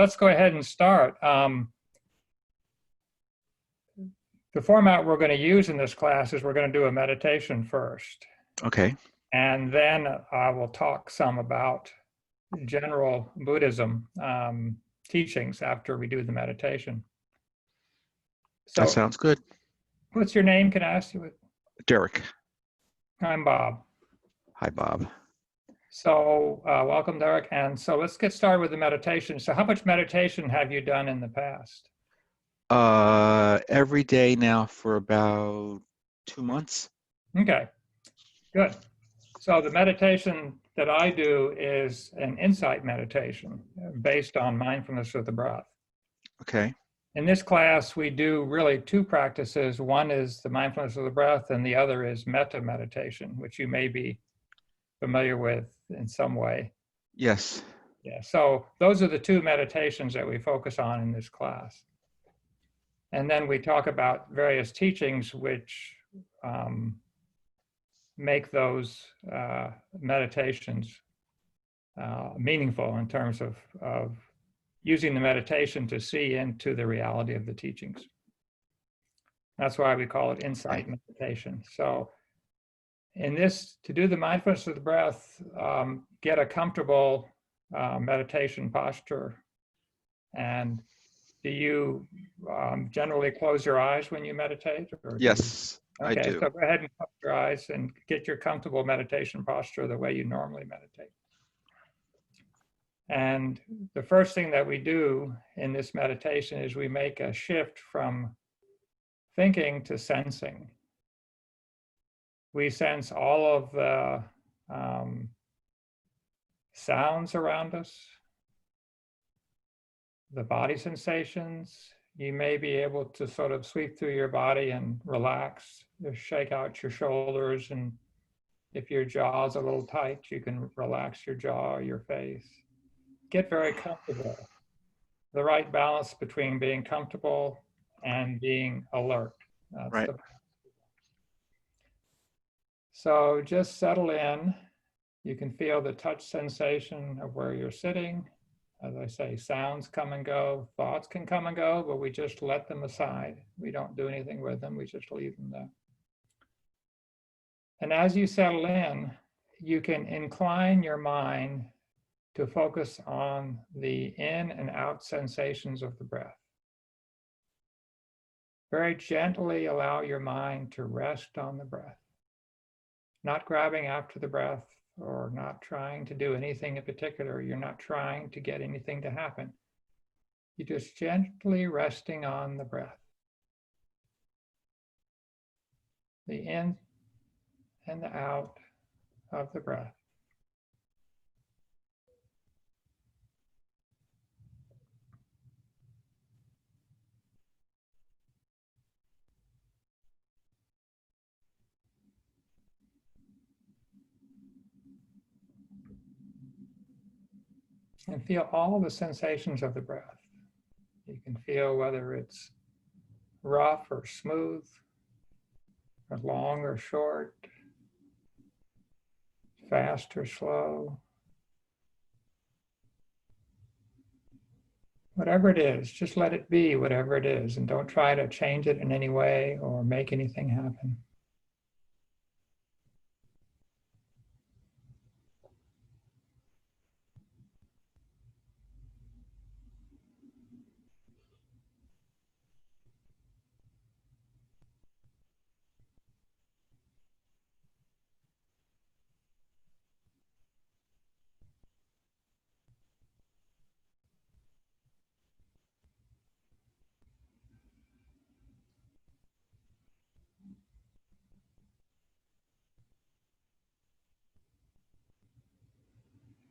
Let's go ahead and start. The format we're going to use in this class is we're going to do a meditation first. Okay. And then I will talk some about general Buddhism teachings after we do the meditation. So, That sounds good. what's your name? Can I ask you? Derek. I'm Bob. Hi, Bob. So, welcome, Derek. And so let's get started with the meditation. So how much meditation have you done in the past? Every day now for about 2 months. Okay, good. So the meditation that I do is an insight meditation based on mindfulness of the breath. Okay. In this class, we do really two practices. One is the mindfulness of the breath, and the other is metta meditation, which you may be familiar with in some way. Yes. Yeah, so those are the two meditations that we focus on in this class. And then we talk about various teachings which make those meditations meaningful in terms of using the meditation to see into the reality of the teachings. That's why we call it insight meditation. So in this, to do the mindfulness of the breath, get a comfortable meditation posture. And do you generally close your eyes when you meditate? Or Yes, I do. So go ahead and close your eyes and get your comfortable meditation posture the way you normally meditate. And the first thing that we do in this meditation is we make a shift from thinking to sensing. We sense all of the sounds around us, the body sensations. You may be able to sort of sweep through your body and relax, just shake out your shoulders. And if your jaw is a little tight, you can relax your jaw or your face. Get very comfortable. The right balance between being comfortable and being alert. Right. So just settle in. You can feel the touch sensation of where you're sitting. As I say, sounds come and go, thoughts can come and go, but we just let them aside. We don't do anything with them, we just leave them there. And as you settle in, you can incline your mind to focus on the in and out sensations of the breath. Very gently allow your mind to rest on the breath, not grabbing after the breath or not trying to do anything in particular. You're not trying to get anything to happen. You're just gently resting on the breath. The in and the out of the breath. And feel all the sensations of the breath. You can feel whether it's rough or smooth, or long or short, fast or slow. Whatever it is, just let it be whatever it is, and don't try to change it in any way or make anything happen.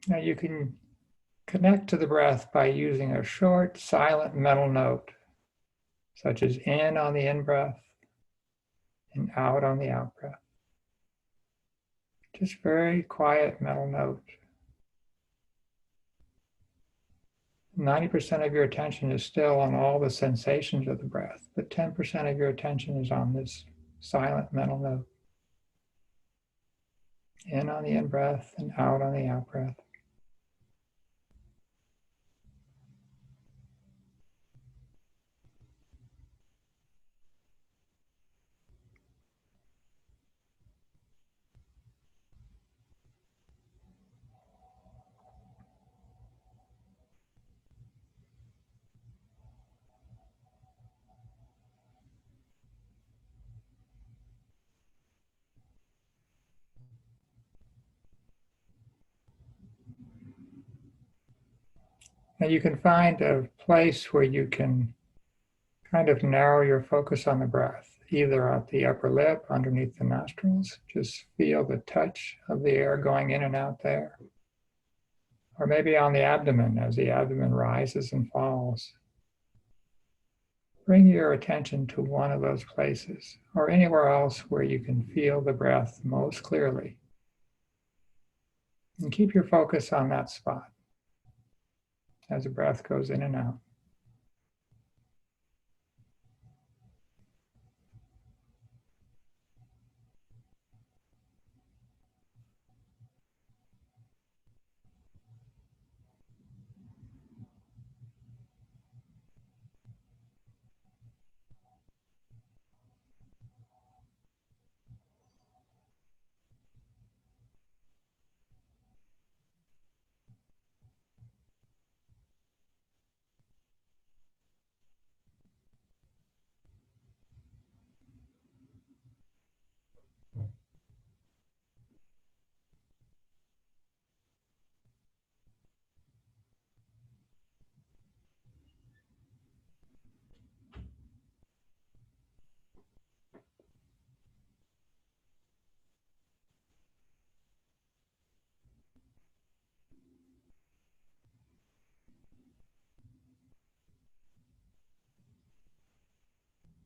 Now you can connect to the breath by using a short, silent mental note, such as in on the in-breath and out on the out-breath. Just very quiet mental note. 90% of your attention is still on all the sensations of the breath, but 10% of your attention is on this silent mental note. In on the in-breath and out on the out-breath. Now you can find a place where you can kind of narrow your focus on the breath, either at the upper lip, underneath the nostrils. Just feel the touch of the air going in and out there. Or maybe on the abdomen as the abdomen rises and falls. Bring your attention to one of those places or anywhere else where you can feel the breath most clearly. And keep your focus on that spot as the breath goes in and out.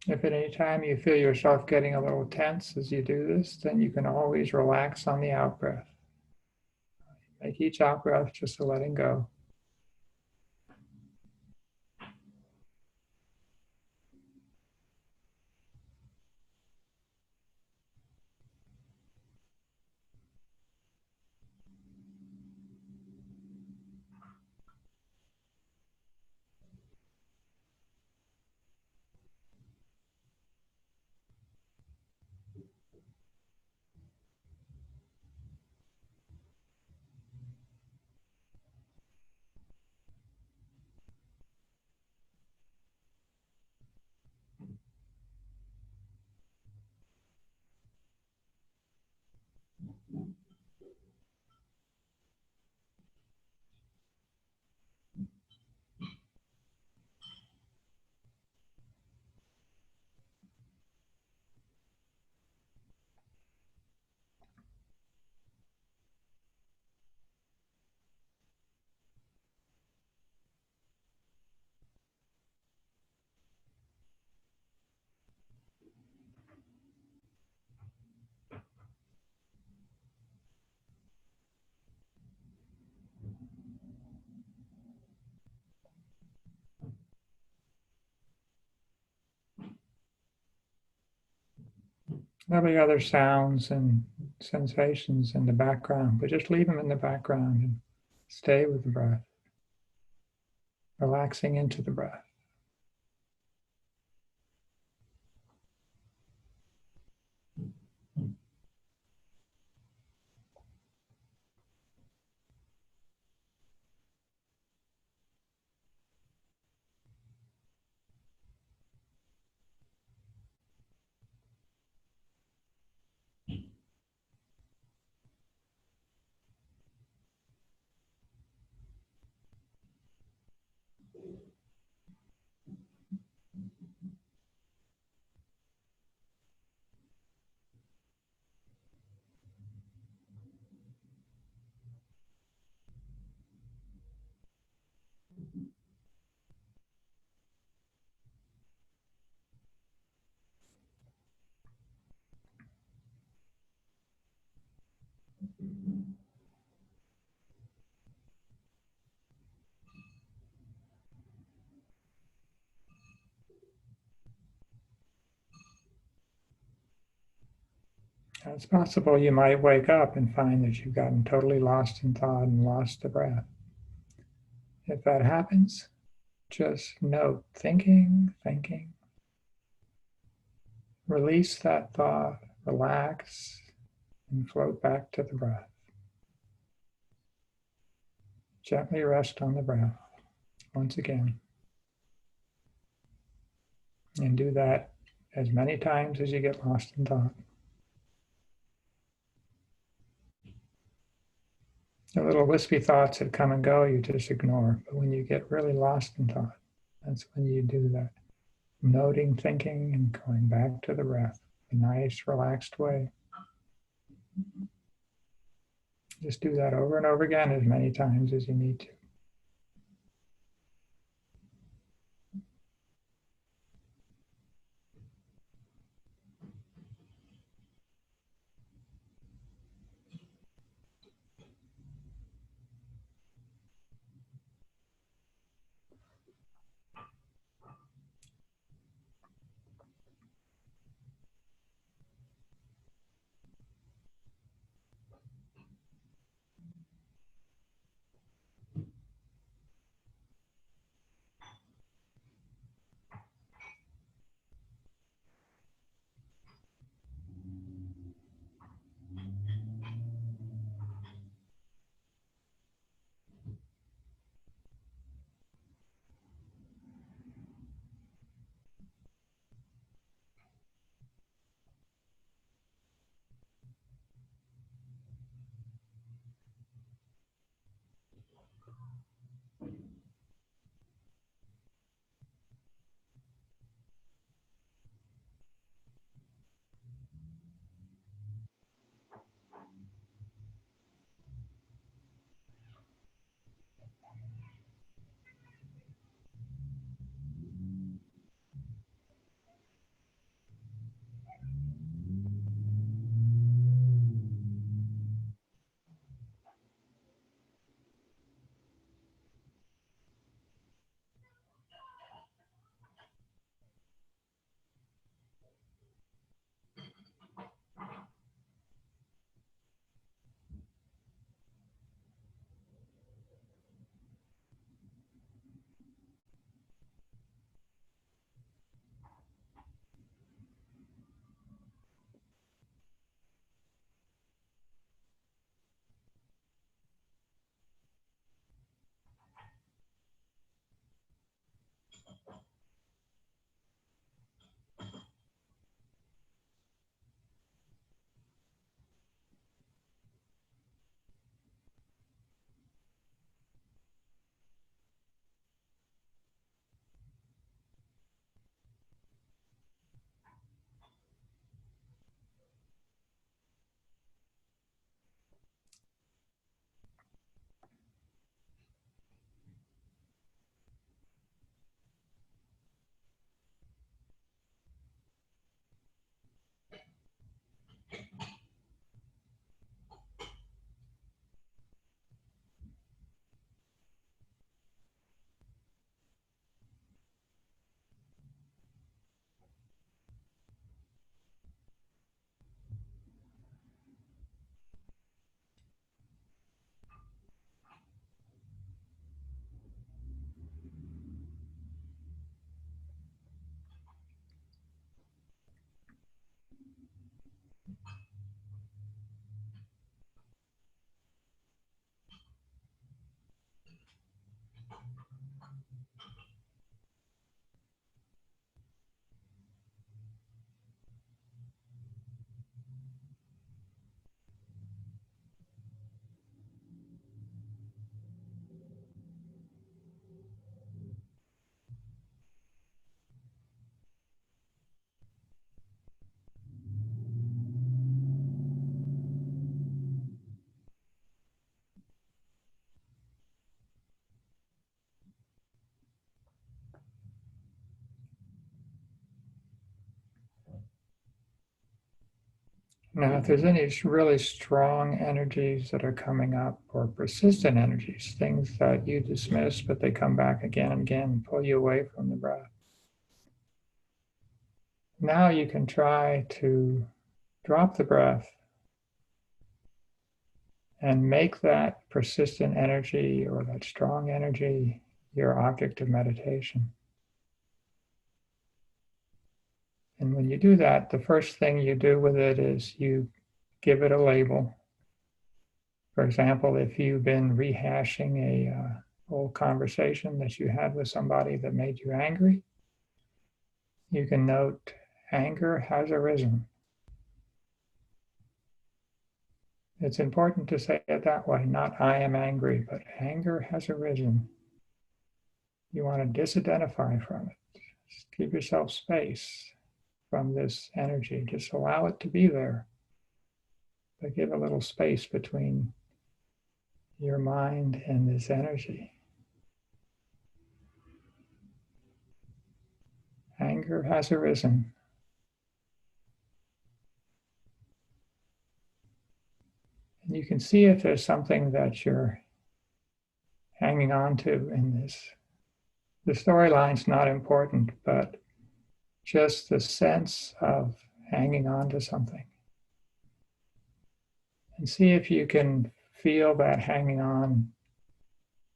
If at any time you feel yourself getting a little tense as you do this, then you can always relax on the out breath. Make each out breath just a letting go. There'll be other sounds and sensations in the background, but just leave them in the background and stay with the breath, relaxing into the breath. It's possible you might wake up and find that you've gotten totally lost in thought and lost the breath. If that happens, just note thinking, thinking. Release that thought, relax, and float back to the breath. Gently rest on the breath once again. And do that as many times as you get lost in thought. The little wispy thoughts that come and go, you just ignore. But when you get really lost in thought, that's when you do that. Noting, thinking, and going back to the breath. A nice, relaxed way. Just do that over and over again as many times as you need to. Now, if there's any really strong energies that are coming up or persistent energies, things that you dismiss, but they come back again and again and pull you away from the breath. Now you can try to drop the breath and make that persistent energy or that strong energy your object of meditation. And when you do that, the first thing you do with it is you give it a label. For example, if you've been rehashing a old conversation that you had with somebody that made you angry, you can note anger has arisen. It's important to say it that way, not I am angry, but anger has arisen. You want to disidentify from it. Just give yourself space from this energy. Just allow it to be there, but give a little space between your mind and this energy. Anger has arisen. And you can see if there's something that you're hanging on to in this. The storyline's not important, but just the sense of hanging on to something. And see if you can feel that hanging on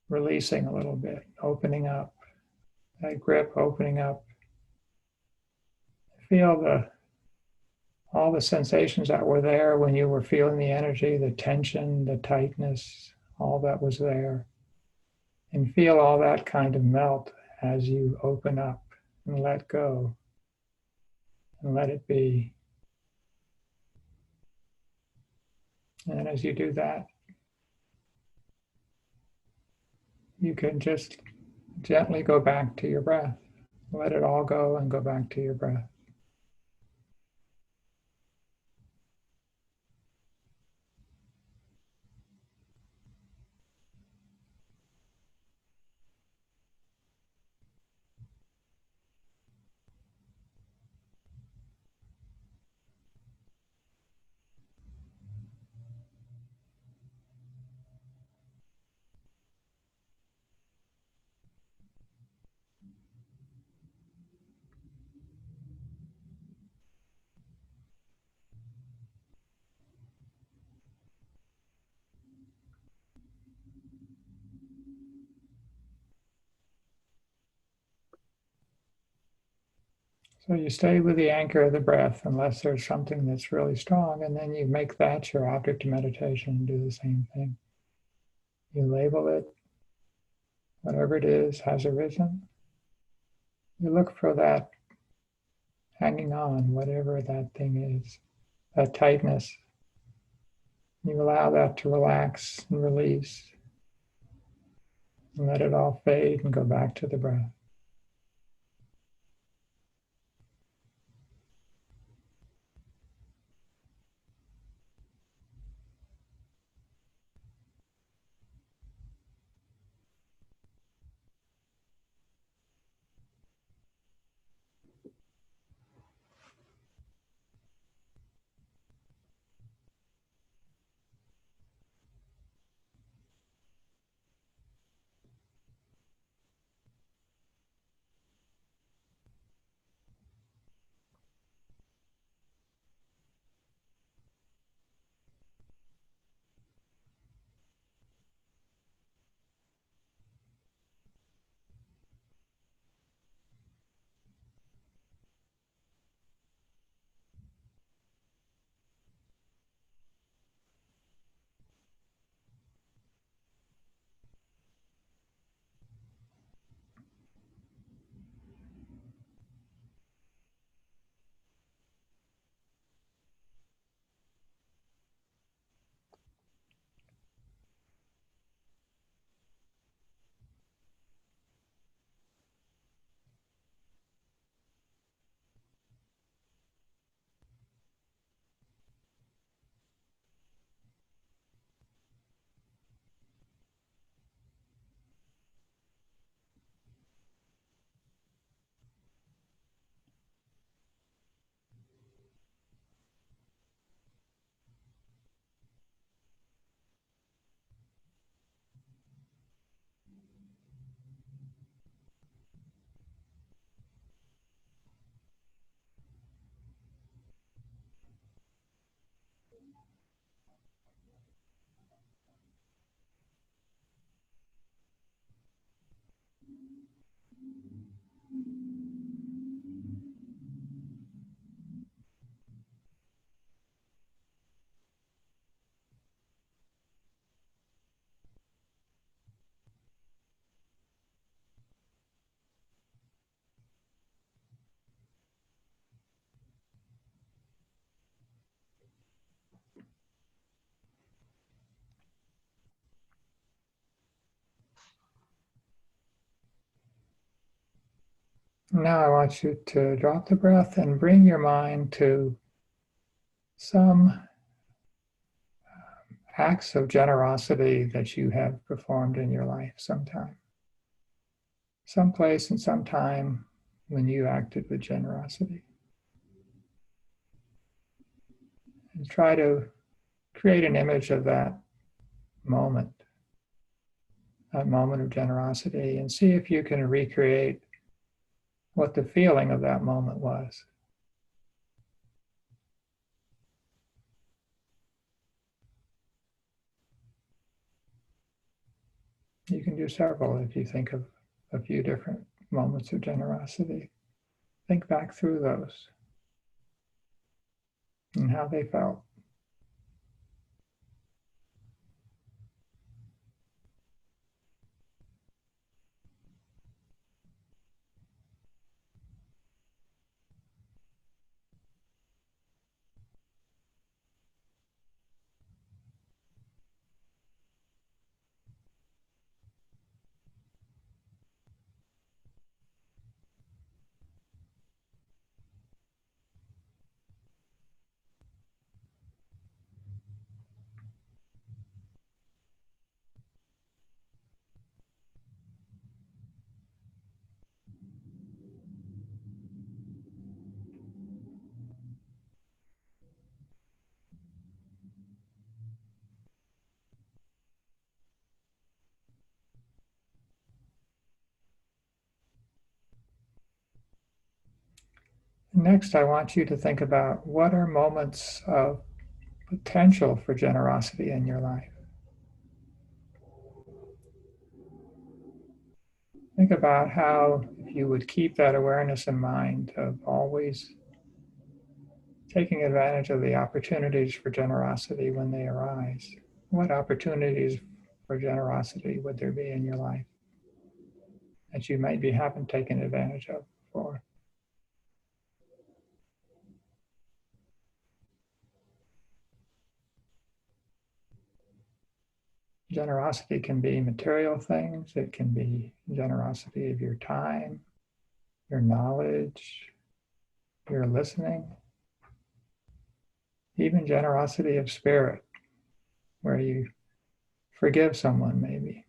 releasing a little bit, opening up, that grip opening up. Feel all the sensations that were there when you were feeling the energy, the tension, the tightness, all that was there. And feel all that kind of melt as you open up and let go and let it be. And as you do that, you can just gently go back to your breath. Let it all go and go back to your breath. So you stay with the anchor of the breath unless there's something that's really strong, and then you make that your object of meditation and do the same thing. You label it, whatever it is has arisen. You look for that hanging on, whatever that thing is, that tightness. You allow that to relax and release and let it all fade and go back to the breath. Now I want you to drop the breath and bring your mind to some acts of generosity that you have performed in your life sometime, some place and some time when you acted with generosity. And try to create an image of moment, that moment of generosity, and see if you can recreate what the feeling of that moment was. You can do several if you think of a few different moments of generosity. Think back through those and how they felt. Next, I want you to think about what are moments of potential for generosity in your life. Think about how, if you would keep that awareness in mind of always taking advantage of the opportunities for generosity when they arise, what opportunities for generosity would there be in your life that you maybe haven't taken advantage of before? Generosity can be material things, it can be generosity of your time, your knowledge, your listening, even generosity of spirit, where you forgive someone maybe.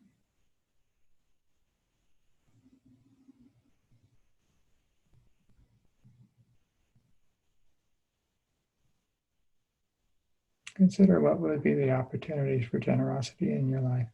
Consider what would be the opportunities for generosity in your life.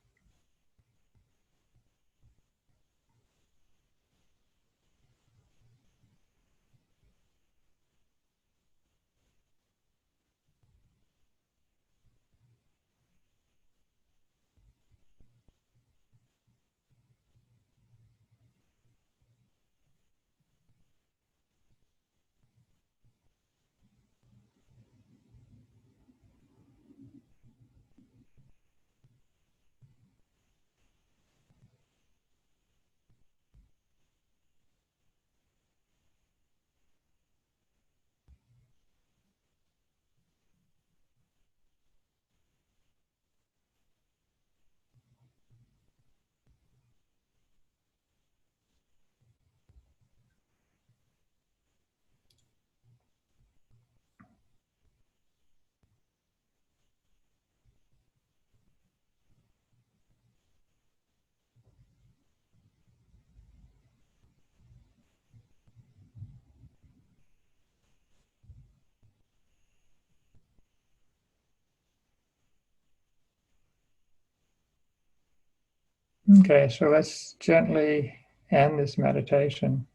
Okay, so let's gently end this meditation,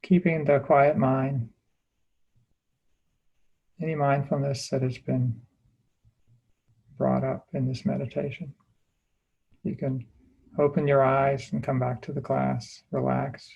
keeping the quiet mind, any mindfulness that has been brought up in this meditation. You can open your eyes and come back to the class, relax.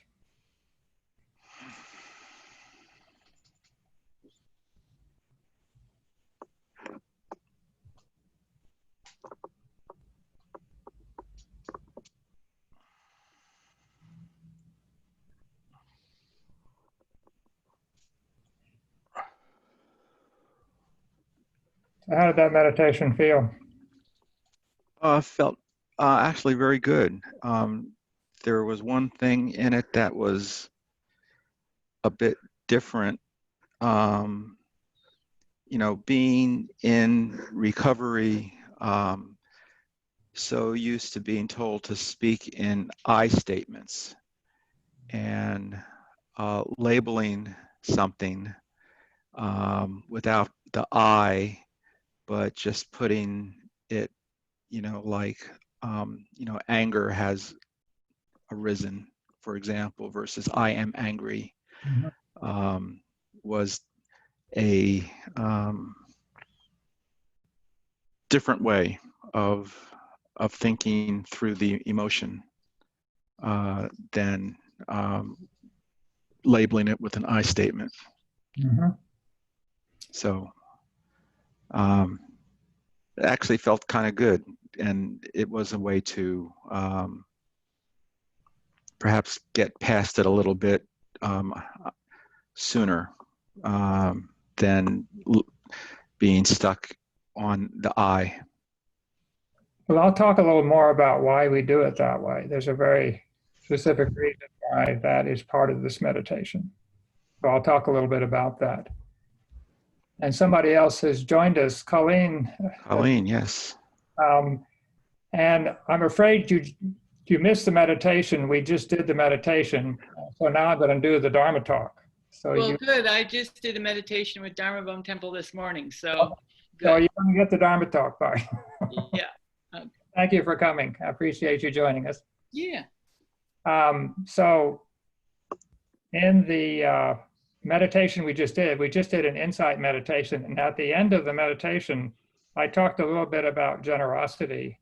So how did that meditation feel? Felt actually very good. there was one thing in it that was a bit different. You know, being in recovery, so used to being told to speak in I statements and labeling something without the I, but just putting it, you know, like, you know, anger has arisen, for example, versus I am angry, was a different way of thinking through the emotion than labeling it with an I statement. So it actually felt kind of good, and it was a way to perhaps get past it a little bit sooner than being stuck on the I. Well, I'll talk a little more about why we do it that way. There's a very specific reason why that is part of this meditation. So I'll talk a little bit about that. And somebody else has joined us, Colleen. Colleen, yes. And I'm afraid you missed the meditation. We just did the meditation. So now I'm going to do the Dharma talk. So well, good. I just did a meditation with Dharma Bum Temple this morning. So, good. So you want to get the Dharma talk part. Yeah. Okay. Thank you for coming. I appreciate you joining us. Yeah. So in the meditation we just did an insight meditation. And at the end of the meditation, I talked a little bit about generosity.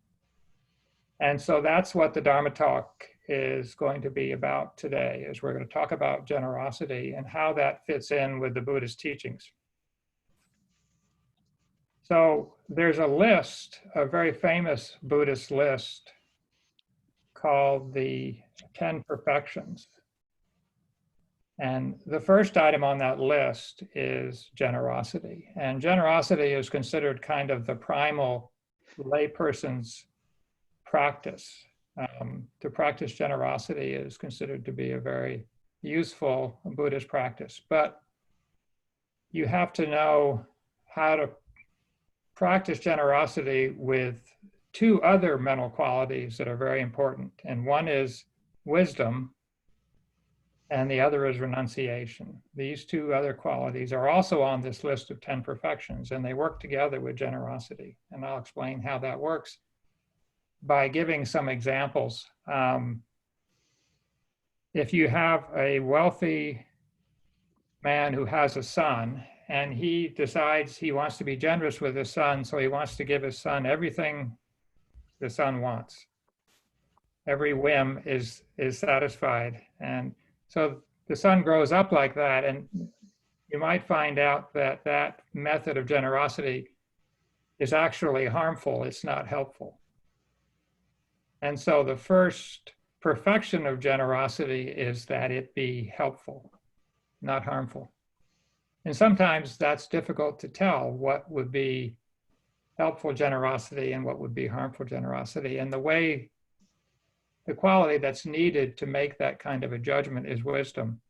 And so that's what the Dharma talk is going to be about today, is we're going to talk about generosity and how that fits in with the Buddhist teachings. So there's a list, a very famous Buddhist list called the 10 Perfections. And the first item on that list is generosity. And generosity is considered kind of the primal layperson's practice. To practice generosity is considered to be a very useful Buddhist practice. But you have to know how to practice generosity with two other mental qualities that are very important. And one is wisdom, and the other is renunciation. These two other qualities are also on this list of 10 perfections, and they work together with generosity. And I'll explain how that works by giving some examples. If you have a wealthy man who has a son, and he decides he wants to be generous with his son, so he wants to give his son everything the son wants. Every whim is satisfied. And so the son grows up like that, and you might find out that that method of generosity is actually harmful. It's not helpful. And so the first perfection of generosity is that it be helpful, not harmful. And sometimes that's difficult to tell what would be helpful generosity and what would be harmful generosity. And the quality that's needed to make that kind of a judgment is wisdom.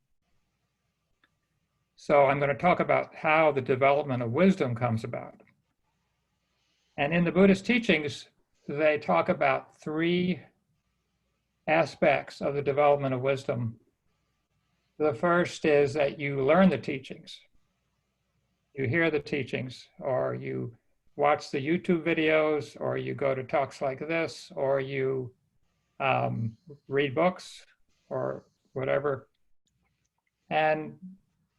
So I'm going to talk about how the development of wisdom comes about. And in the Buddhist teachings, they talk about three aspects of the development of wisdom. The first is that you learn the teachings. You hear the teachings, or you watch the YouTube videos, or you go to talks like this, or you read books, or whatever, and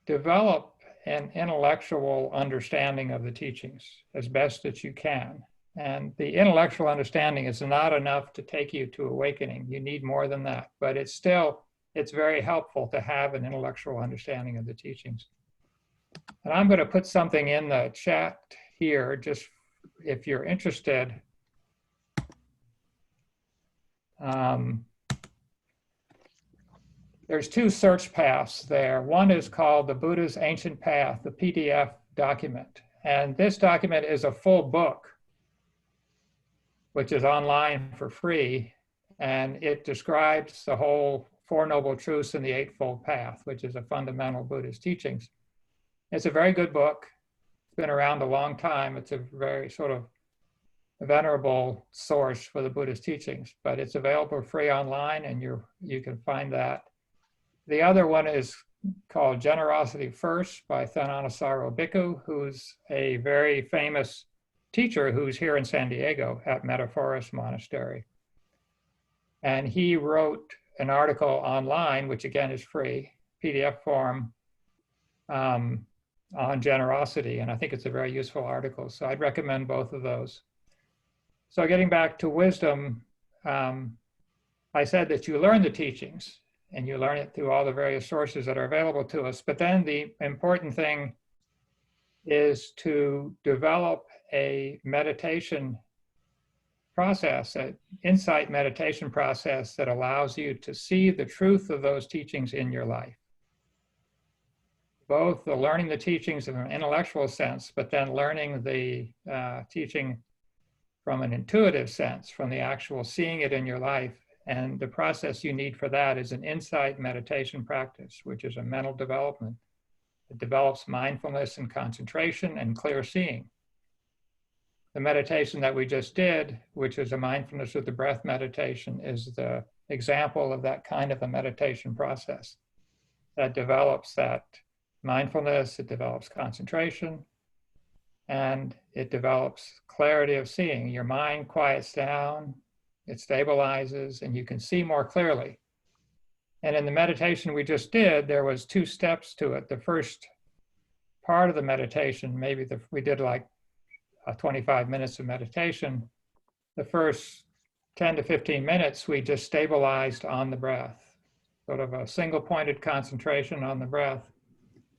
develop an intellectual understanding of the teachings as best that you can. And the intellectual understanding is not enough to take you to awakening. You need more than that, but it's very helpful to have an intellectual understanding of the teachings. And I'm going to put something in the chat here, just if you're interested. There's two search paths there. One is called the Buddha's Ancient Path, the PDF document. And this document is a full book, which is online for free. and it describes the whole Four Noble Truths and the Eightfold Path, which is a fundamental Buddhist teachings. It's a very good book. It's been around a long time. It's a very sort of venerable source for the Buddhist teachings, but it's available free online, and you can find that. The other one is called Generosity First by Thananasaro Bhikkhu, who's a very famous teacher who's here in San Diego at Metaforest Monastery. And he wrote an article online, which again is free, PDF form, on generosity. And I think it's a very useful article. So I'd recommend both of those. So getting back to wisdom, I said that you learn the teachings and you learn it through all the various sources that are available to us. But then the important thing is to develop a meditation process, an insight meditation process that allows you to see the truth of those teachings in your life. Both the learning the teachings in an intellectual sense, but then learning the teaching from an intuitive sense, from the actual seeing it in your life. And the process you need for that is an insight meditation practice, which is a mental development. It develops mindfulness and concentration and clear seeing. The meditation that we just did, which is a mindfulness with the breath meditation, is the example of that kind of a meditation process that develops that mindfulness, it develops concentration, and it develops clarity of seeing. Your mind quiets down, it stabilizes, and you can see more clearly. And in the meditation we just did, there was 2 steps to it. The first part of the meditation, we did like 25 minutes of meditation. The first 10 to 15 minutes, we just stabilized on the breath, sort of a single pointed concentration on the breath,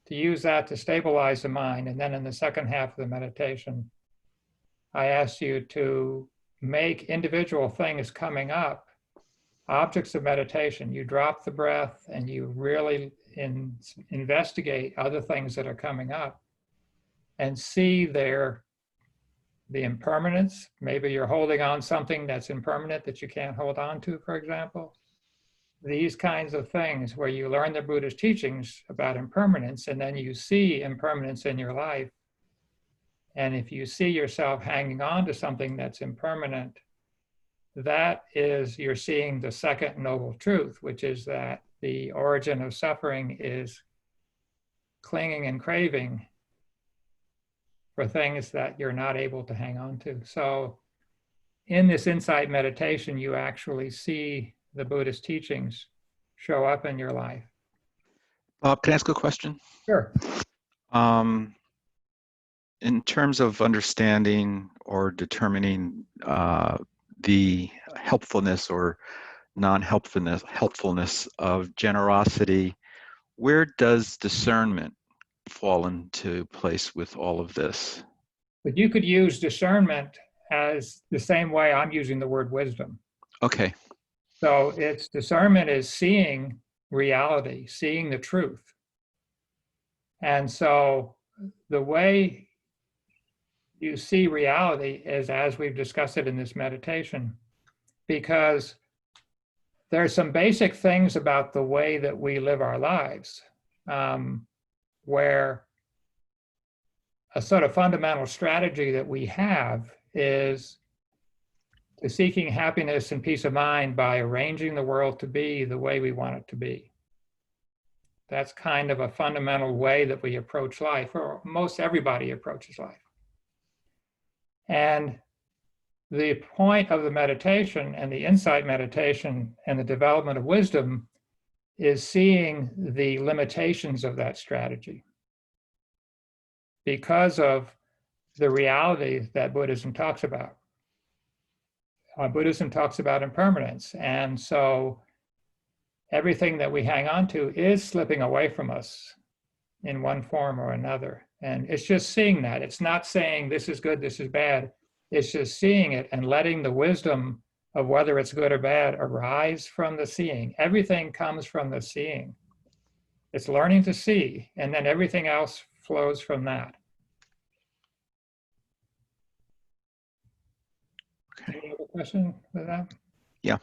to use that to stabilize the mind. And then in the second half of the meditation, I asked you to make individual things coming up objects of meditation. You drop the breath and you really investigate other things that are coming up and see the impermanence. Maybe you're holding on something that's impermanent that you can't hold on to, for example. These kinds of things where you learn the Buddhist teachings about impermanence, and then you see impermanence in your life. And if you see yourself hanging on to something that's impermanent, that is, you're seeing the second noble truth, which is that the origin of suffering is clinging and craving for things that you're not able to hang on to. So in this insight meditation, you actually see the Buddhist teachings show up in your life. Bob, can I ask a question? Sure. In terms of understanding or determining the helpfulness or non-helpfulness of generosity, where does discernment fall into place with all of this? But you could use discernment as the same way I'm using the word wisdom. Okay. So discernment is seeing reality, seeing the truth. And so the way you see reality is as we've discussed it in this meditation, because there's some basic things about the way that we live our lives, where a sort of fundamental strategy that we have is to seeking happiness and peace of mind by arranging the world to be the way we want it to be. That's kind of a fundamental way that we approach life, or most everybody approaches life. And the point of the meditation and the insight meditation and the development of wisdom is seeing the limitations of that strategy because of the reality that Buddhism talks about. Buddhism talks about impermanence. And so everything that we hang on to is slipping away from us in one form or another. And it's just seeing that. It's not saying this is good, this is bad. It's just seeing it and letting the wisdom of whether it's good or bad arise from the seeing. Everything comes from the seeing. It's learning to see, and then everything else flows from that. Okay. Any other question with that? Yeah.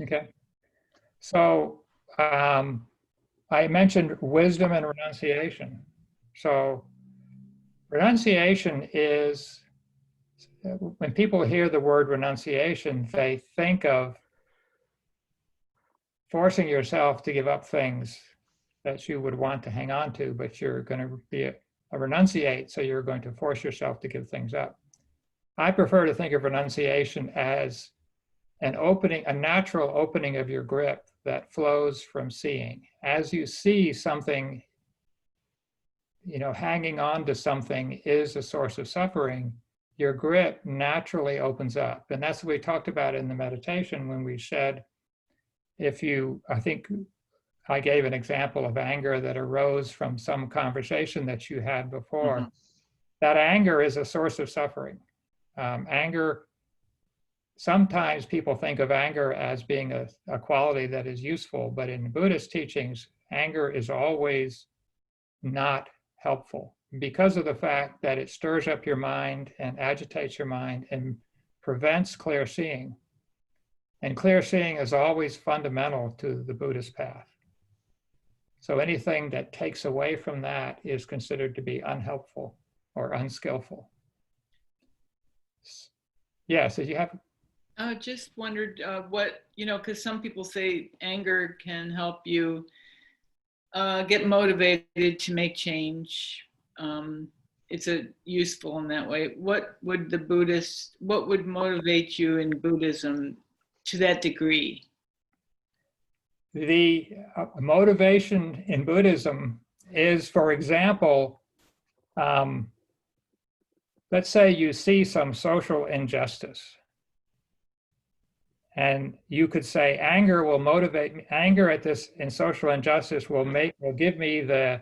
Okay. So I mentioned wisdom and renunciation. So renunciation is, when people hear the word renunciation, they think of forcing yourself to give up things that you would want to hang on to, but you're going to be a renunciate, so you're going to force yourself to give things up. I prefer to think of renunciation as an opening, a natural opening of your grip that flows from seeing. As you see something, hanging on to something is a source of suffering, your grip naturally opens up. And that's what we talked about in the meditation when we said, I think I gave an example of anger that arose from some conversation that you had before. Mm-hmm. That anger is a source of suffering. Anger, sometimes people think of anger as being a quality that is useful, but in Buddhist teachings, anger is always not helpful because of the fact that it stirs up your mind and agitates your mind and prevents clear seeing. And clear seeing is always fundamental to the Buddhist path. So anything that takes away from that is considered to be unhelpful or unskillful. Yes, you have. I just wondered what, because some people say anger can help you get motivated to make change. It's useful in that way. What would motivate you in Buddhism to that degree? The motivation in Buddhism is, for example, let's say you see some social injustice. And you could say anger will motivate me. Anger at this in social injustice will give me the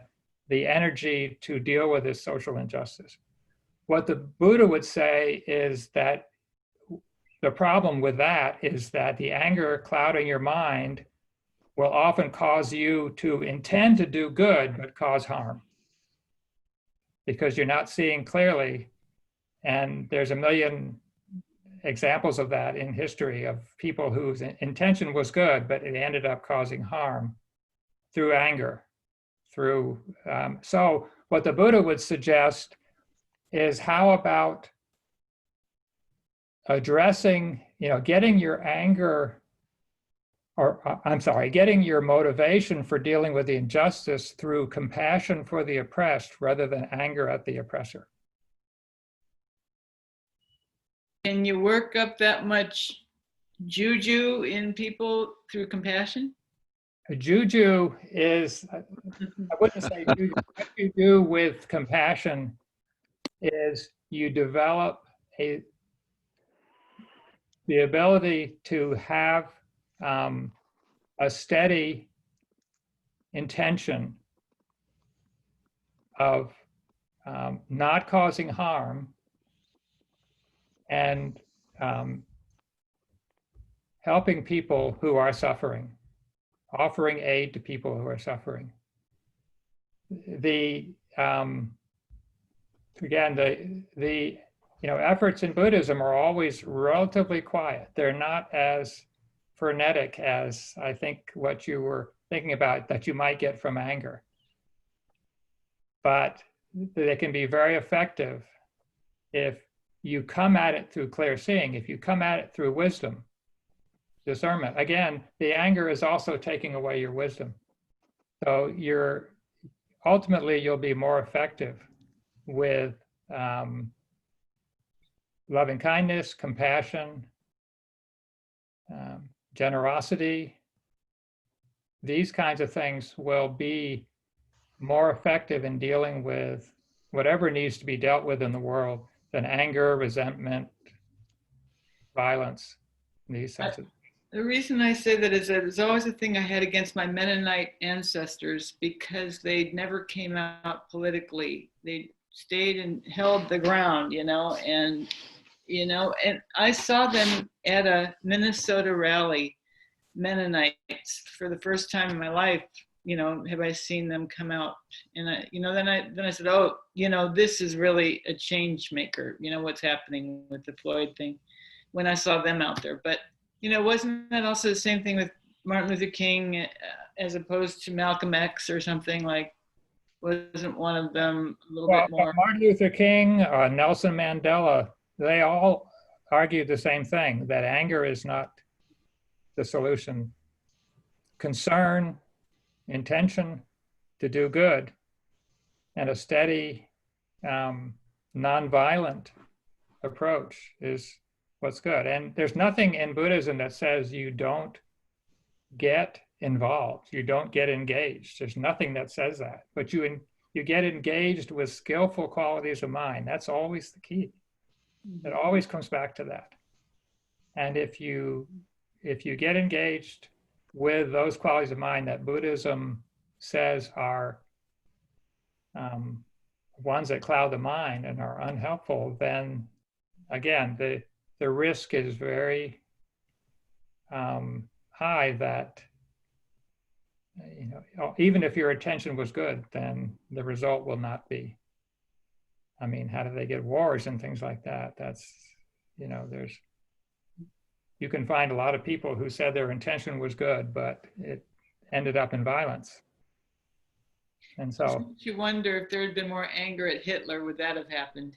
energy to deal with this social injustice. What the Buddha would say is that the problem with that is that the anger clouding your mind will often cause you to intend to do good, but cause harm because you're not seeing clearly. And there's a million examples of that in history of people whose intention was good, but it ended up causing harm through anger. So what the Buddha would suggest is how about addressing, getting your anger, getting your motivation for dealing with the injustice through compassion for the oppressed rather than anger at the oppressor. Can you work up that much juju in people through compassion? Juju is, I wouldn't say juju. What you do with compassion is you develop the ability to have a steady intention of not causing harm and helping people who are suffering, offering aid to people who are suffering. Efforts in Buddhism are always relatively quiet. They're not as frenetic as I think what you were thinking about that you might get from anger. But they can be very effective if you come at it through clear seeing, if you come at it through wisdom, discernment. Again, the anger is also taking away your wisdom. So ultimately you'll be more effective with loving kindness, compassion, generosity. These kinds of things will be more effective in dealing with whatever needs to be dealt with in the world than anger, resentment, violence, these sorts of things. The reason I say that is that it was always a thing I had against my Mennonite ancestors because they never came out politically. They stayed and held the ground, and I saw them at a Minnesota rally, Mennonites, for the first time in my life. Have I seen them come out? And then I said, oh, this is really a change maker. What's happening with the Floyd thing when I saw them out there. But You know, wasn't that also the same thing with Martin Luther King as opposed to Malcolm X or something? Like, wasn't one of them a little Well, bit more? Martin Luther King, Nelson Mandela, they all argued the same thing, that anger is not the solution. Concern, intention to do good, and a steady, nonviolent approach is what's good. And there's nothing in Buddhism that says you don't get involved, you don't get engaged. There's nothing that says that, but you get engaged with skillful qualities of mind. That's always the key. It always comes back to that. And if you get engaged with those qualities of mind that Buddhism says are ones that cloud the mind and are unhelpful, then again, the risk is very high that, you know, even if your intention was good, then the result will not be. I mean, how do they get wars and things like that? That's, you know, you can find a lot of people who said their intention was good, but it ended up in violence. And so, makes you wonder if there had been more anger at Hitler, would that have happened?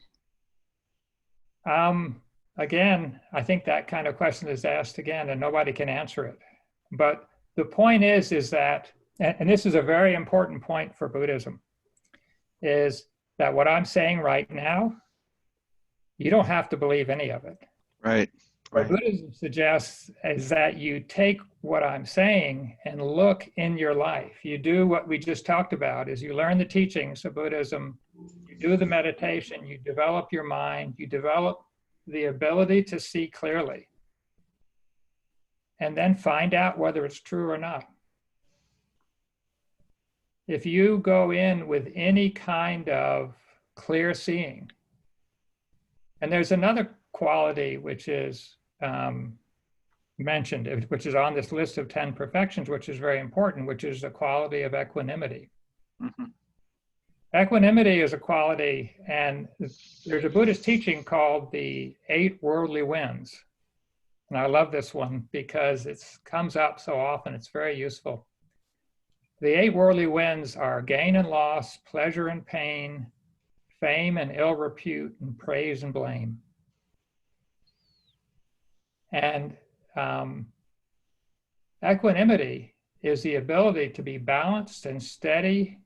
again, I think that kind of question is asked again, and nobody can answer it. But the point is that, and this is a very important point for Buddhism, is that what I'm saying right now, you don't have to believe any of it. Right. What Buddhism suggests is that you take what I'm saying and look in your life. You do what we just talked about, is you learn the teachings of Buddhism, you do the meditation, you develop your mind, you develop the ability to see clearly, and then find out whether it's true or not. If you go in with any kind of clear seeing, and there's another quality which is mentioned, which is on this list of 10 perfections, which is very important, which is the quality of equanimity. Mm-hmm. Equanimity is a quality, and there's a Buddhist teaching called the 8 worldly winds. And I love this one because it comes up so often, it's very useful. The 8 worldly winds are gain and loss, pleasure and pain, fame and ill repute, and praise and blame. And equanimity is the ability to be balanced and steady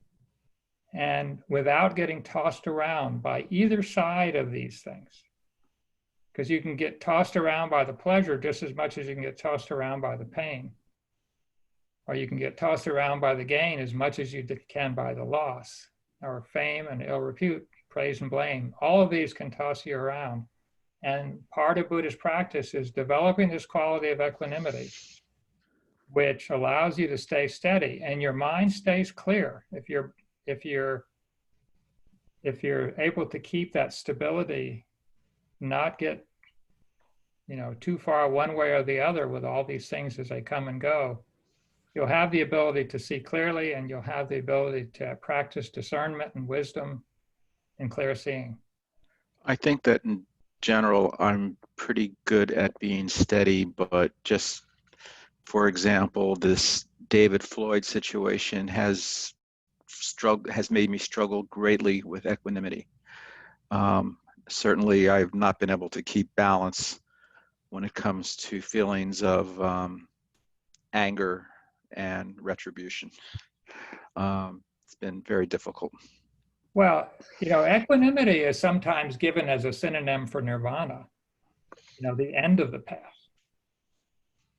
and without getting tossed around by either side of these things. Because you can get tossed around by the pleasure just as much as you can get tossed around by the pain. Or you can get tossed around by the gain as much as you can by the loss, or fame and ill repute, praise and blame. All of these can toss you around. And part of Buddhist practice is developing this quality of equanimity, which allows you to stay steady and your mind stays clear. If you're able to keep that stability, not get, you know, too far one way or the other with all these things as they come and go, you'll have the ability to see clearly, and you'll have the ability to practice discernment and wisdom and clear seeing. I think that in general, I'm pretty good at being steady, but just, for example, this David Floyd situation has made me struggle greatly with equanimity. Certainly, I've not been able to keep balance when it comes to feelings of anger and retribution. It's been very difficult. Well, you know, equanimity is sometimes given as a synonym for nirvana, you know, the end of the path.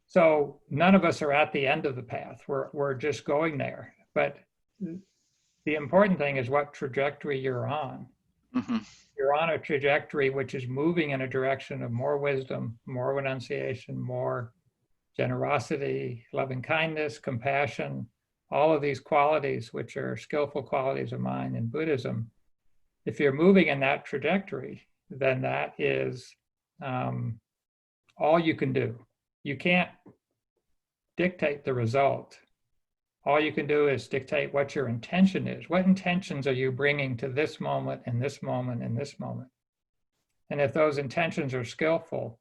So none of us are at the end of the path. We're just going there. But the important thing is what trajectory you're on. Mm-hmm. You're on a trajectory which is moving in a direction of more wisdom, more renunciation, more generosity, loving kindness, compassion, all of these qualities, which are skillful qualities of mind in Buddhism. If you're moving in that trajectory, then that is all you can do. You can't dictate the result. All you can do is dictate what your intention is. What intentions are you bringing to this moment and this moment and this moment? And if those intentions are skillful,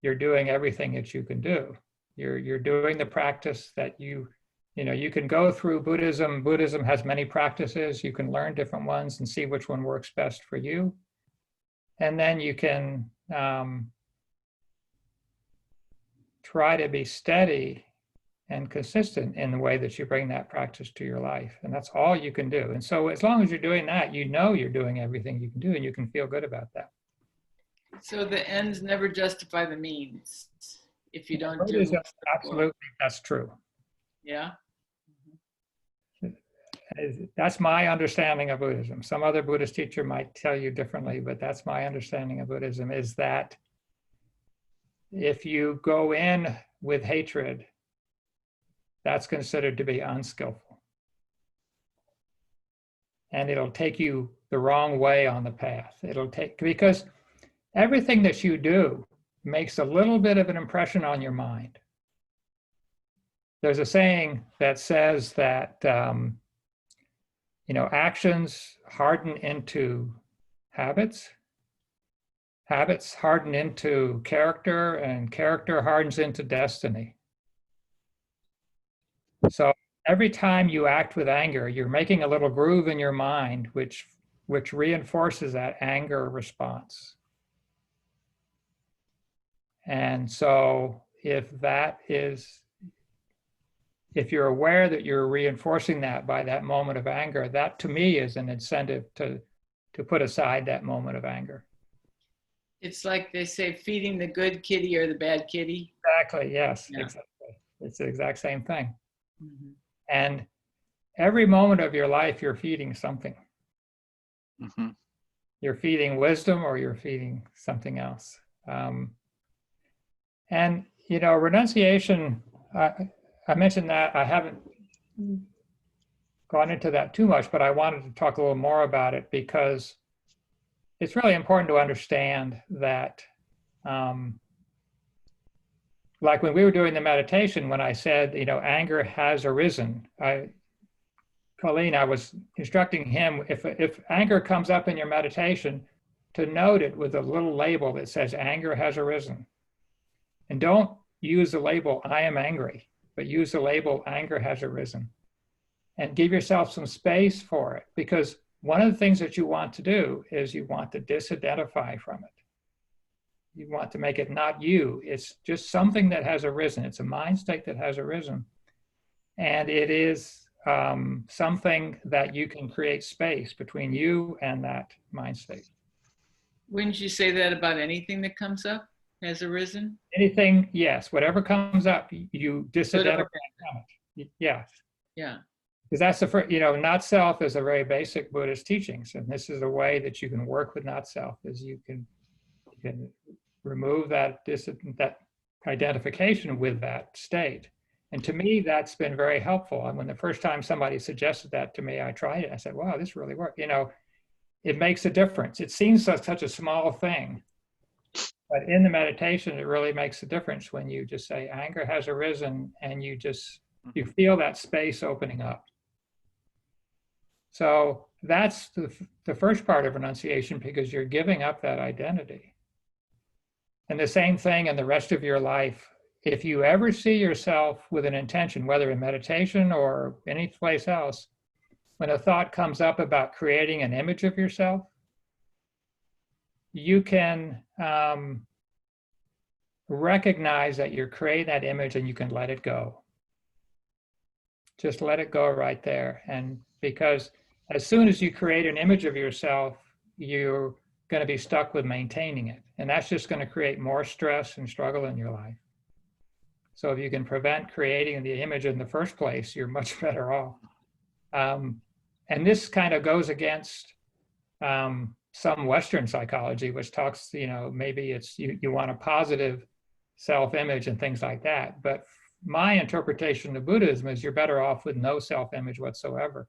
you're doing everything that you can do. You're doing the practice that you can go through Buddhism. Buddhism has many practices. You can learn different ones and see which one works best for you. And then you can try to be steady and consistent in the way that you bring that practice to your life. And that's all you can do. And so as long as you're doing that, you know you're doing everything you can do, and you can feel good about that. So the ends never justify the means. If you don't do Buddhism, absolutely, that's true. Yeah. That's my understanding of Buddhism. Some other Buddhist teacher might tell you differently, but that's my understanding of Buddhism, is that if you go in with hatred, that's considered to be unskillful. And it'll take you the wrong way on the path. Because everything that you do makes a little bit of an impression on your mind. There's a saying that says that, actions harden into habits, habits harden into character, and character hardens into destiny. So every time you act with anger, you're making a little groove in your mind, which reinforces that anger response. And so if you're aware that you're reinforcing that by that moment of anger, that to me is an incentive to put aside that moment of anger. It's like they say, feeding the good kitty or the bad kitty. Exactly, yes, Yeah. exactly. It's the exact same thing. Mm-hmm. And every moment of your life, you're feeding something. Mm-hmm. You're feeding wisdom, or you're feeding something else. And, renunciation, I mentioned that. I haven't gone into that too much, but I wanted to talk a little more about it because it's really important to understand that, like when we were doing the meditation, when I said, anger has arisen, Colleen, I was instructing him, if anger comes up in your meditation, to note it with a little label that says anger has arisen. And don't use the label, I am angry, but use the label, anger has arisen. And give yourself some space for it, because one of the things that you want to do is you want to disidentify from it. You want to make it not you. It's just something that has arisen. It's a mind state that has arisen. And it is something that you can create space between you and that mind state. Wouldn't you say that about anything that comes up has arisen? Anything, yes. Whatever comes up, you disidentify from it. Yes. Yeah. Because that's the first, not self is a very basic Buddhist teachings. And this is a way that you can work with not self, is you can remove that identification with that state. And to me, that's been very helpful. And when the first time somebody suggested that to me, I tried it. I said, wow, this really worked. It makes a difference. It seems such a small thing, but in the meditation, it really makes a difference when you just say anger has arisen, and you feel that space opening up. So that's the first part of renunciation, because you're giving up that identity. And the same thing in the rest of your life. If you ever see yourself with an intention, whether in meditation or any place else, when a thought comes up about creating an image of yourself, you can recognize that you're creating that image, and you can let it go. Just let it go right there. And because as soon as you create an image of yourself, you're going to be stuck with maintaining it. And that's just going to create more stress and struggle in your life. So if you can prevent creating the image in the first place, you're much better off. And this kind of goes against some Western psychology, which talks, maybe it's you want a positive self-image and things like that. But my interpretation of Buddhism is you're better off with no self-image whatsoever.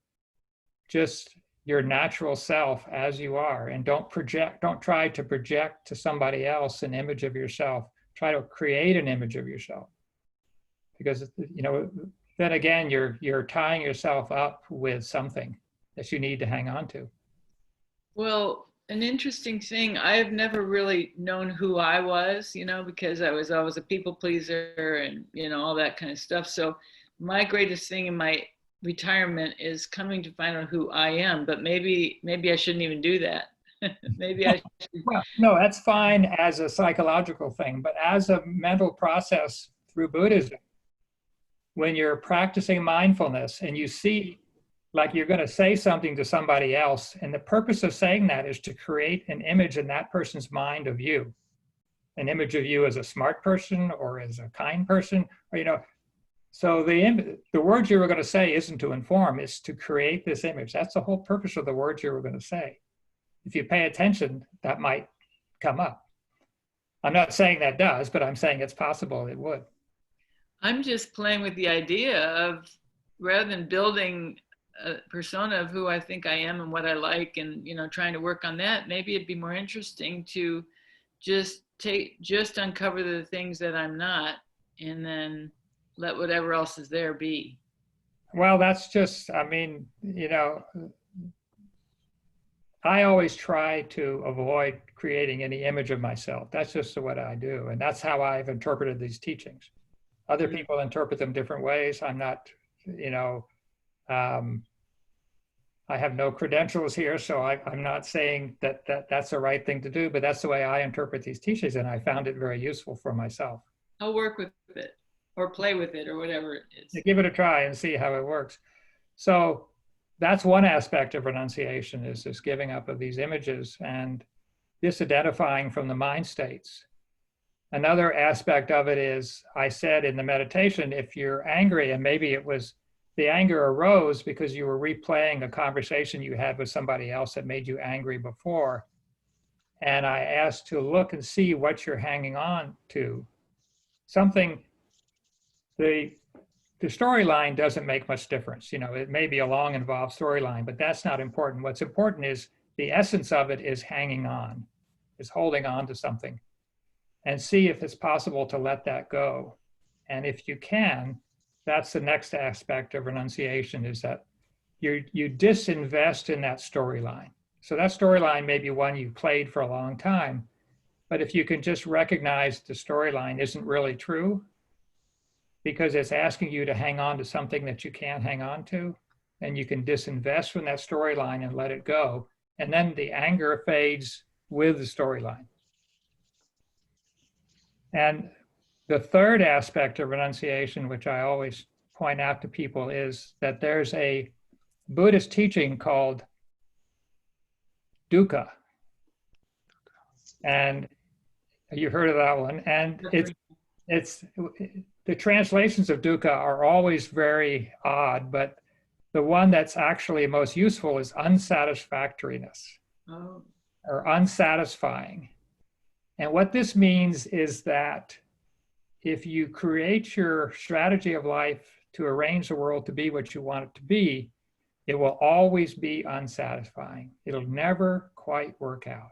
Just your natural self as you are, and don't try to project to somebody else an image of yourself. Try to create an image of yourself, because then again you're tying yourself up with something that you need to hang on to. Well, an interesting thing. I have never really known who I was, because I was always a people pleaser and, all that kind of stuff. So my greatest thing in my retirement is coming to find out who I am, but maybe I shouldn't even do that. Maybe I should. Well, no, that's fine as a psychological thing, but as a mental process through Buddhism, when you're practicing mindfulness and you see like you're going to say something to somebody else, and the purpose of saying that is to create an image in that person's mind of you, an image of you as a smart person or as a kind person, or so the words you were going to say isn't to inform, it's to create this image. That's the whole purpose of the words you were going to say. If you pay attention, that might come up. I'm not saying that does, but I'm saying it's possible it would. I'm just playing with the idea of, rather than building a persona of who I think I am and what I like and, trying to work on that, maybe it'd be more interesting to just uncover the things that I'm not, and then let whatever else is there be. Well, that's just, I always try to avoid creating any image of myself. That's just what I do. And that's how I've interpreted these teachings. Other people interpret them different ways. I'm not, I have no credentials here, so I'm not saying that's the right thing to do, but that's the way I interpret these teachings, and I found it very useful for myself. I'll work with it or play with it or whatever it is. Give it a try and see how it works. So that's one aspect of renunciation, is this giving up of these images and disidentifying from the mind states. Another aspect of it is, I said in the meditation, if you're angry, and maybe it was the anger arose because you were replaying a conversation you had with somebody else that made you angry before. And I asked to look and see what you're hanging on to. Something, the storyline doesn't make much difference. It may be a long, involved storyline, but that's not important. What's important is the essence of it is hanging on, is holding on to something, and see if it's possible to let that go. And if you can, that's the next aspect of renunciation, is that you disinvest in that storyline. So that storyline may be one you played for a long time, but if you can just recognize the storyline isn't really true, because it's asking you to hang on to something that you can't hang on to, and you can disinvest from that storyline and let it go, and then the anger fades with the storyline. And the third aspect of renunciation, which I always point out to people, is that there's a Buddhist teaching called dukkha. And you've heard of that one. And it's the translations of dukkha are always very odd, but the one that's actually most useful is unsatisfactoriness, or unsatisfying. And what this means is that if you create your strategy of life to arrange the world to be what you want it to be, it will always be unsatisfying. It'll never quite work out.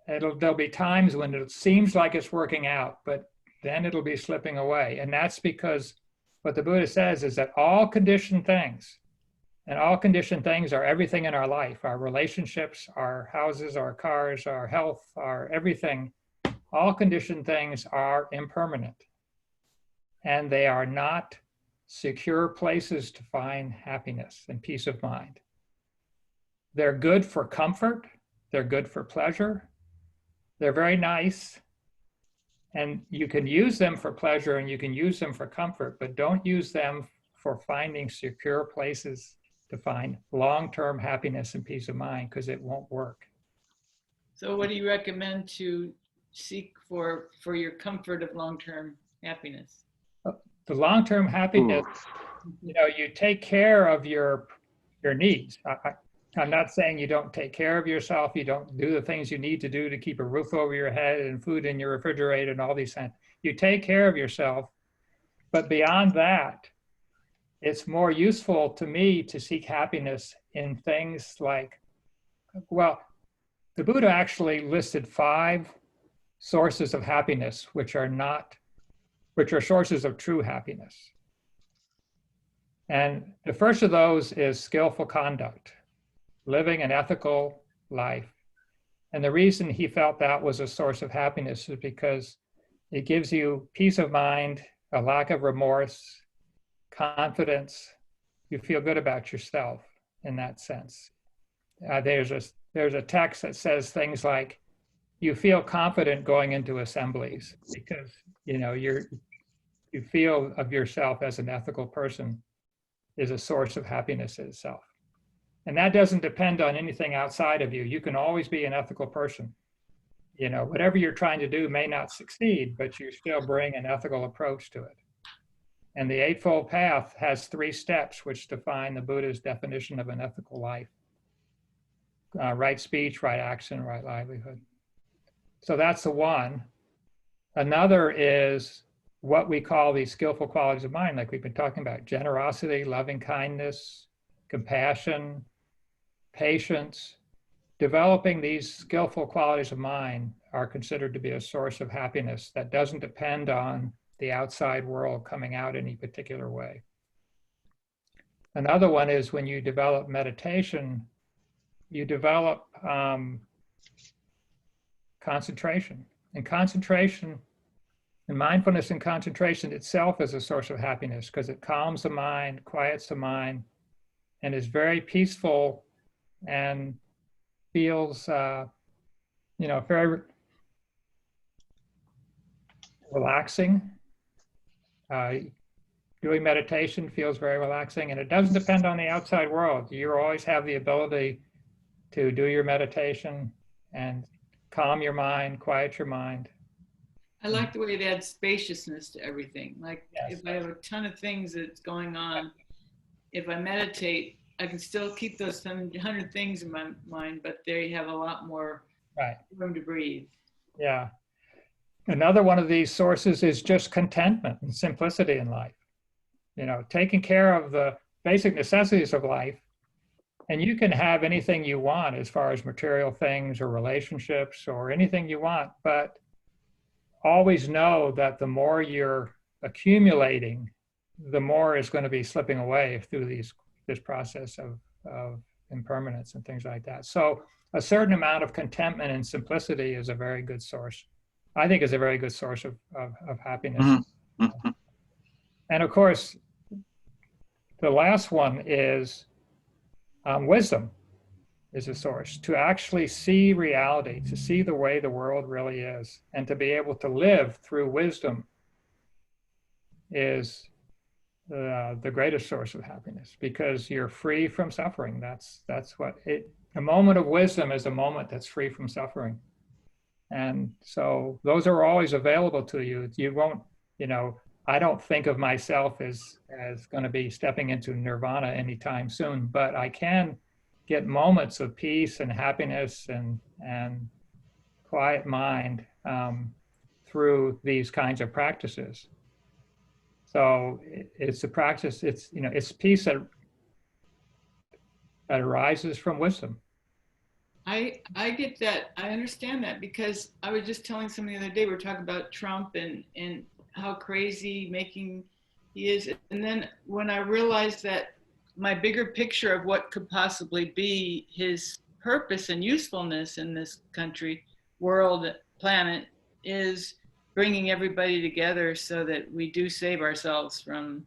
There'll be times when it seems like it's working out, but then it'll be slipping away. And that's because what the Buddha says is that all conditioned things, and all conditioned things are everything in our life, our relationships, our houses, our cars, our health, our everything, all conditioned things are impermanent. And they are not secure places to find happiness and peace of mind. They're good for comfort. They're good for pleasure. They're very nice. And you can use them for pleasure and you can use them for comfort, but don't use them for finding secure places to find long-term happiness and peace of mind, because it won't work. So what do you recommend to seek for your comfort of long-term happiness? The long-term happiness, you take care of your needs. I'm not saying you don't take care of yourself, you don't do the things you need to do to keep a roof over your head and food in your refrigerator and all these things. You take care of yourself, but beyond that, it's more useful to me to seek happiness in things like, well, the Buddha actually listed 5 sources of happiness, which are sources of true happiness. And the first of those is skillful conduct, living an ethical life. And the reason he felt that was a source of happiness is because it gives you peace of mind, a lack of remorse, confidence. You feel good about yourself in that sense. There's a text that says things like, you feel confident going into assemblies because you feel of yourself as an ethical person is a source of happiness itself. And that doesn't depend on anything outside of you. You can always be an ethical person. Whatever you're trying to do may not succeed, but you still bring an ethical approach to it. And the Eightfold Path has 3 steps which define the Buddha's definition of an ethical life. Right speech, right action, right livelihood. So that's the one. Another is what we call these skillful qualities of mind, like we've been talking about: generosity, loving kindness, compassion, patience. Developing these skillful qualities of mind are considered to be a source of happiness that doesn't depend on the outside world coming out any particular way. Another one is when you develop meditation, you develop concentration. And concentration, and mindfulness and concentration itself is a source of happiness because it calms the mind, quiets the mind, and is very peaceful and feels, very relaxing. Doing meditation feels very relaxing, and it doesn't depend on the outside world. You always have the ability to do your meditation and calm your mind, quiet your mind. I like the way it adds spaciousness to everything. Like, Yes. if I have a ton of things that's going on, if I meditate, I can still keep those 100 things in my mind, but they have a lot more room to breathe. Yeah. Another one of these sources is just contentment and simplicity in life. Taking care of the basic necessities of life. And you can have anything you want as far as material things or relationships or anything you want, but always know that the more you're accumulating, the more is going to be slipping away through this process of impermanence and things like that. So a certain amount of contentment and simplicity is a very good source. I think is a very good source of happiness. Mm-hmm. Mm-hmm. And of course, the last one is wisdom is a source. To actually see reality, to see the way the world really is, and to be able to live through wisdom is the greatest source of happiness because you're free from suffering. That's what a moment of wisdom is, a moment that's free from suffering. And so those are always available to you. You won't, I don't think of myself as going to be stepping into nirvana anytime soon, but I can get moments of peace and happiness and quiet mind through these kinds of practices. So it's a practice, it's peace that arises from wisdom. I get that. I understand that because I was just telling somebody the other day, we were talking about Trump and how crazy making he is. And then when I realized that my bigger picture of what could possibly be his purpose and usefulness in this country, world, planet, is bringing everybody together so that we do save ourselves from,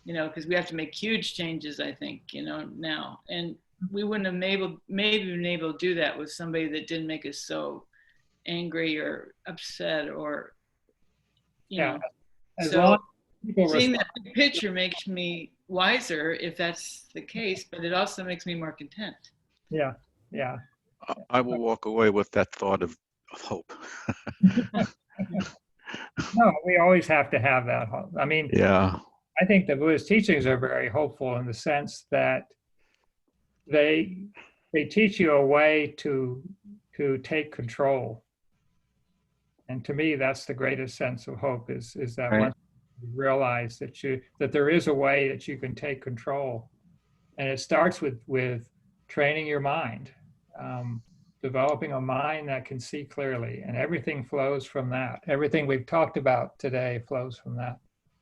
because we have to make huge changes, I think, now. And we wouldn't have maybe been able to do that with somebody that didn't make us so angry or upset or, As so long as people seeing that big picture makes me wiser if that's the case, but it also makes me more content. Yeah. I will walk away with that thought of hope. No, we always have to have that hope. I mean, yeah. I think the Buddhist teachings are very hopeful in the sense that they teach you a way to take control. And to me, that's the greatest sense of hope is that once you realize that there is a way that you can take control. And it starts with training your mind, developing a mind that can see clearly, and everything flows from that. Everything we've talked about today flows from that.